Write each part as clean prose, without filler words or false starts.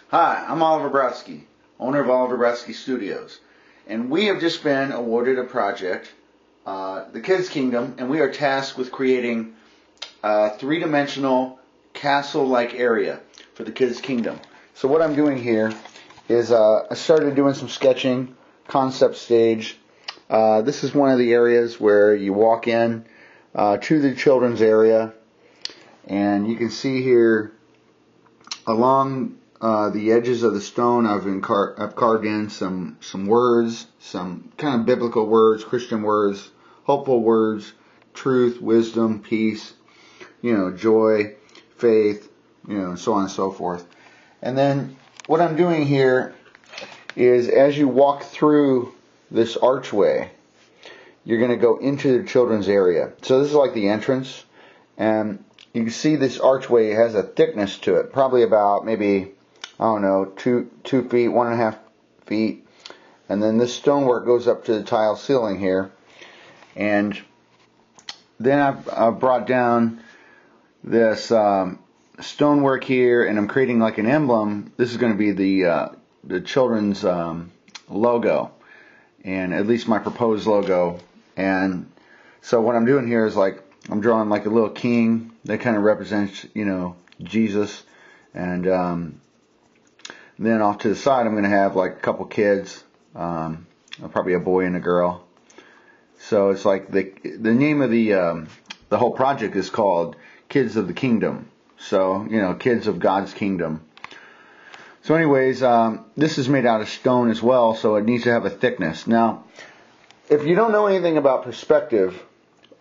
Hi, I'm Oliver Brodsky, owner of Oliver Brodsky Studios, and we have just been awarded a project, the Kids Kingdom, and we are tasked with creating a three-dimensional castle-like area for the Kids Kingdom. So what I'm doing here is I started doing some sketching, concept stage. This is one of the areas where you walk in to the children's area, and you can see here along the edges of the stone I've carved in some words, some kind of biblical words, Christian words, hopeful words, truth, wisdom, peace, joy, faith, so on and so forth. And then what I'm doing here is as you walk through this archway, you're going to go into the children's area. So this is like the entrance, and you can see this archway has a thickness to it, probably about maybe, I don't know, 2 feet, 1.5 feet. And then this stonework goes up to the tile ceiling here. And then I've brought down this stonework here, and I'm creating like an emblem. This is going to be the children's logo, and at least my proposed logo. And so what I'm doing here is like I'm drawing like a little king that kind of represents, Jesus. And then off to the side, I'm going to have like a couple kids, probably a boy and a girl. So it's like the name of the whole project is called Kids of the Kingdom. So, kids of God's kingdom. So anyways, this is made out of stone as well, so it needs to have a thickness. Now, if you don't know anything about perspective,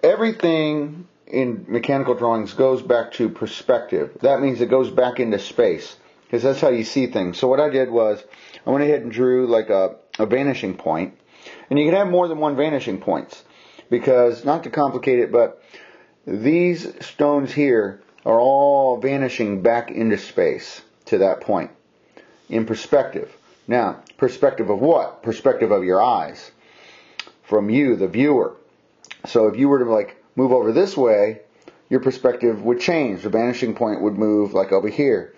everything in mechanical drawings goes back to perspective. That means it goes back into space, because that's how you see things. So what I did was I went ahead and drew like a vanishing point. And you can have more than one vanishing points, because, not to complicate it, but these stones here are all vanishing back into space to that point in perspective. Now, perspective of what? Perspective of your eyes. From you, the viewer. So if you were to like move over this way, your perspective would change. The vanishing point would move like over here.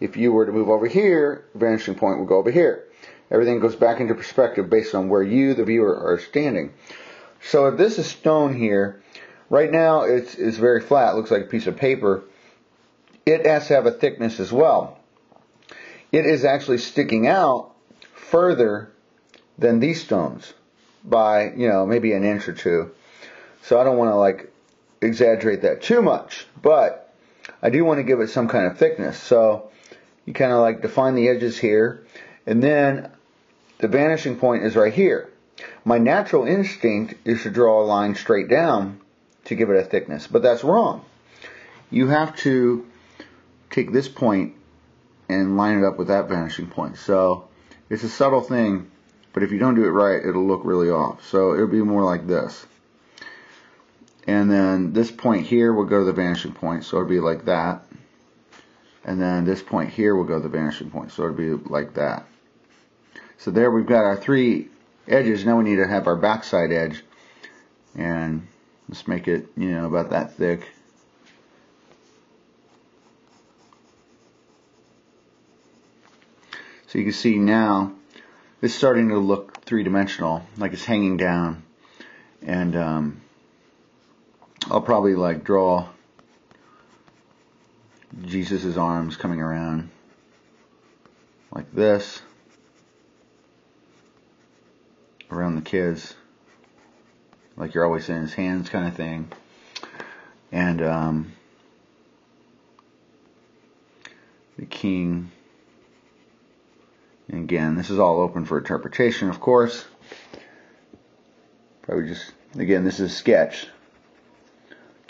If you were to move over here, the vanishing point would go over here. Everything goes back into perspective based on where you, the viewer, are standing. So if this is stone here, right now it's very flat. It looks like a piece of paper. It has to have a thickness as well. It is actually sticking out further than these stones by, maybe an inch or two. So I don't want to like exaggerate that too much, but I do want to give it some kind of thickness. So you kind of like define the edges here, and then the vanishing point is right here. My natural instinct is to draw a line straight down to give it a thickness, but that's wrong. You have to take this point and line it up with that vanishing point. So it's a subtle thing, but if you don't do it right, it'll look really off. So it'll be more like this. And then this point here will go to the vanishing point, so it'll be like that. And then this point here will go to the vanishing point, so it'll be like that. So there we've got our three edges. Now we need to have our backside edge, and let's make it, about that thick. So you can see now it's starting to look three-dimensional, like it's hanging down. And I'll probably like draw Jesus' arms coming around like this around the kids, like you're always in his hands kind of thing. And the king, and again, this is all open for interpretation, of course. Probably just, again, this is a sketch,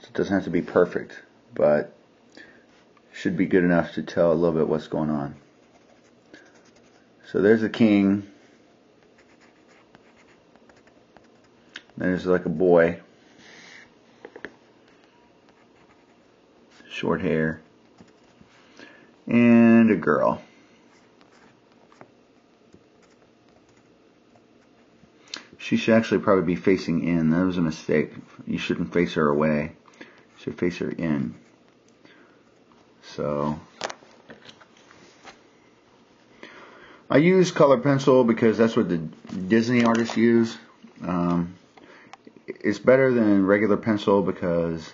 so it doesn't have to be perfect, but should be good enough to tell a little bit what's going on. So there's the king. There's like a boy, short hair, and a girl. She should actually probably be facing in. That was a mistake. You shouldn't face her away. You should face her in. So I use color pencil because that's what the Disney artists use. It's better than regular pencil because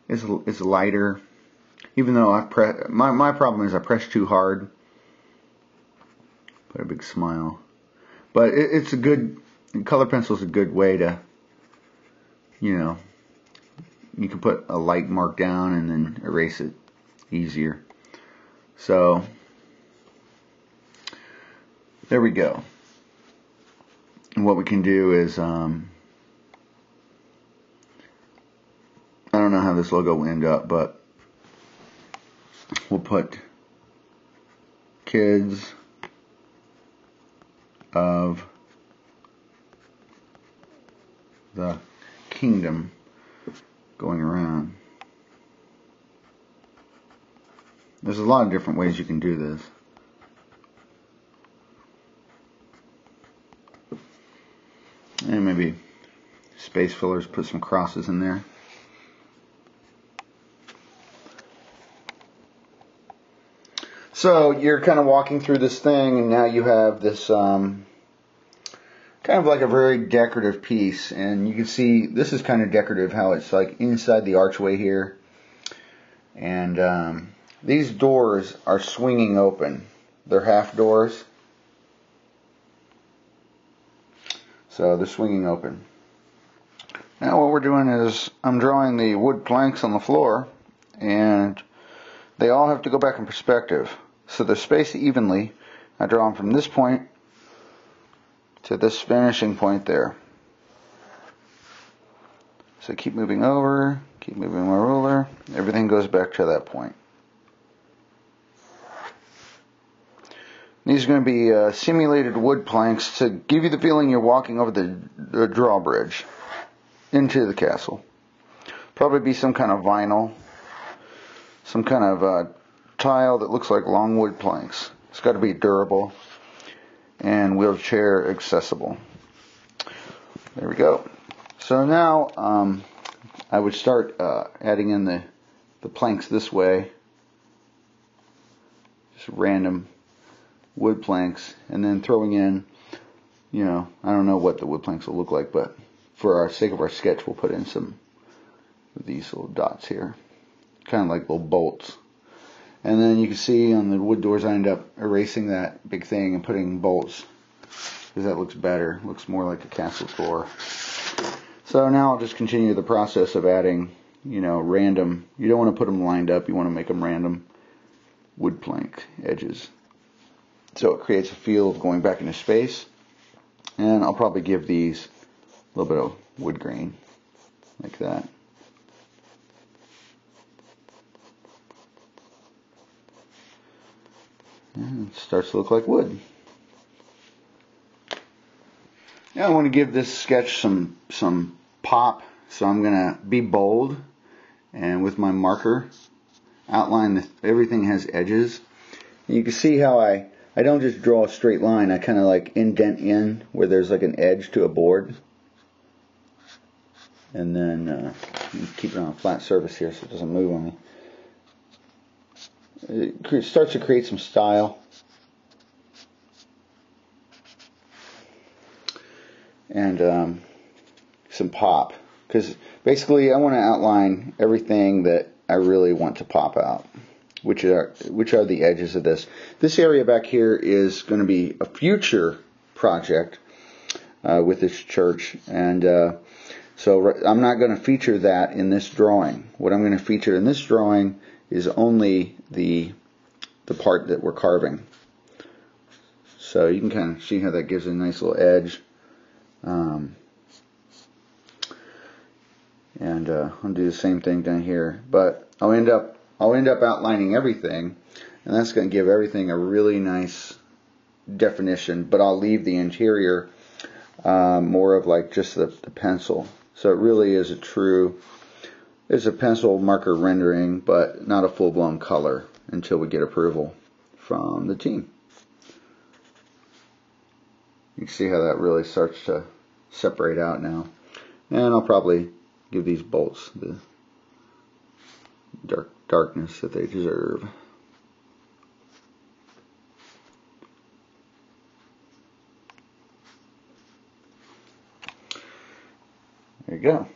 it's lighter. Even though my problem is I press too hard. Put a big smile. But it's a good, color pencil is a good way to, you can put a light mark down and then erase it easier. So, there we go. And what we can do is, I don't know how this logo will end up, but we'll put Kids of the Kingdom going around. There's a lot of different ways you can do this. And maybe space fillers, put some crosses in there. So you're kind of walking through this thing, and now you have this kind of like a very decorative piece. And you can see this is kind of decorative, how it's like inside the archway here. And these doors are swinging open. They're half doors. So they're swinging open. Now what we're doing is I'm drawing the wood planks on the floor, and they all have to go back in perspective. So they're spaced evenly. I draw them from this point to this finishing point there. So keep moving over, keep moving my ruler. Everything goes back to that point. These are going to be simulated wood planks to give you the feeling you're walking over the drawbridge into the castle. Probably be some kind of vinyl, some kind of tile that looks like long wood planks. It's got to be durable and wheelchair accessible. There we go. So now I would start adding in the planks this way. Just random wood planks, and then throwing in, I don't know what the wood planks will look like, but for our sake of our sketch, we'll put in some of these little dots here, kind of like little bolts. And then you can see on the wood doors, I end up erasing that big thing and putting bolts, because that looks better, looks more like a castle door. So now I'll just continue the process of adding, random, you don't want to put them lined up, you want to make them random wood plank edges. So it creates a feel of going back into space. And I'll probably give these a little bit of wood grain, like that. And it starts to look like wood. Now I want to give this sketch some pop, so I'm going to be bold, and with my marker outline everything has edges. And you can see how I don't just draw a straight line, I kind of like indent in where there's like an edge to a board. And then keep it on a flat surface here so it doesn't move on me. It starts to create some style. And some pop. Because basically I want to outline everything that I really want to pop out. Which are the edges of this. This area back here is going to be a future project with this church, and so I'm not going to feature that in this drawing. What I'm going to feature in this drawing is only the part that we're carving. So you can kind of see how that gives a nice little edge. And I'll do the same thing down here, but I'll end up outlining everything, and that's going to give everything a really nice definition, but I'll leave the interior more of like just the pencil. So it really is it's a pencil marker rendering, but not a full-blown color until we get approval from the team. You can see how that really starts to separate out now. And I'll probably give these bolts the darkness that they deserve. There you go.